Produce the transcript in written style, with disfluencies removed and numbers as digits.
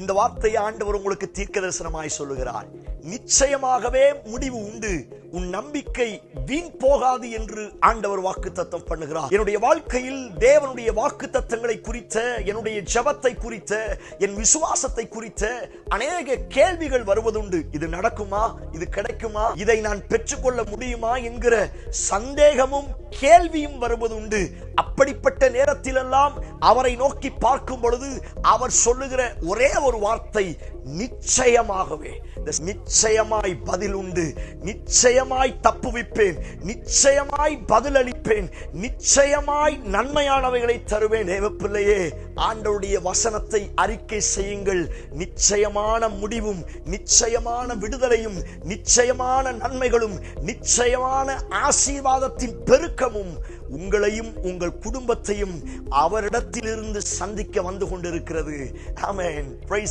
இந்த வார்த்தையை ஆண்டவர் உங்களுக்கு தீர்க்க தரிசனமாய் சொல்லுகிறார். நிச்சயமாகவே முடிவு உண்டு, உன் நம்பிக்கை வீண் போகாது என்று ஆண்டவர் வாக்குத்தத்தம் பண்ணுகிறார். என்னுடைய வாழ்க்கையில் தேவனுடைய வாக்குத்தத்தங்களை குறித்த, என்னுடைய ஜெபத்தை குறித்த, என் விசுவாசத்தை குறித்த அநேக கேள்விகள் வருவதுண்டு. இது நடக்குமா, இது கிடைக்குமா, இதை நான் பெற்றுக்கொள்ள முடியுமா என்கிற சந்தேகமும் கேள்வியும் வருவதுண்டு. அப்படிப்பட்ட நேரத்திலெல்லாம் அவரை நோக்கி பார்க்கும் பொழுது அவர் சொல்லுகிற ஒரே ஒரு வார்த்தை, நிச்சயமாகவே. நிச்சயமாய் பதில் உண்டு, நிச்சயமாய் தப்புவிப்பேன், நிச்சயமாய் பதில் அளிப்பேன், நிச்சயமாய் நன்மையானவைகளை தருவேன். தேவப்பிள்ளையே, ஆண்டவருடைய வசனத்தை அறிக்கை செய்யுங்கள். நிச்சயமான முடிவும், நிச்சயமான விடுதலையும், நிச்சயமான நன்மைகளும், நிச்சயமான ஆசீர்வாதத்தின் பெருக்கமும் உங்களையும் உங்கள் குடும்பத்தையும் அவரிடத்திலிருந்து சந்திக்க வந்து கொண்டிருக்கிறது. ஆமென். பிரைஸ்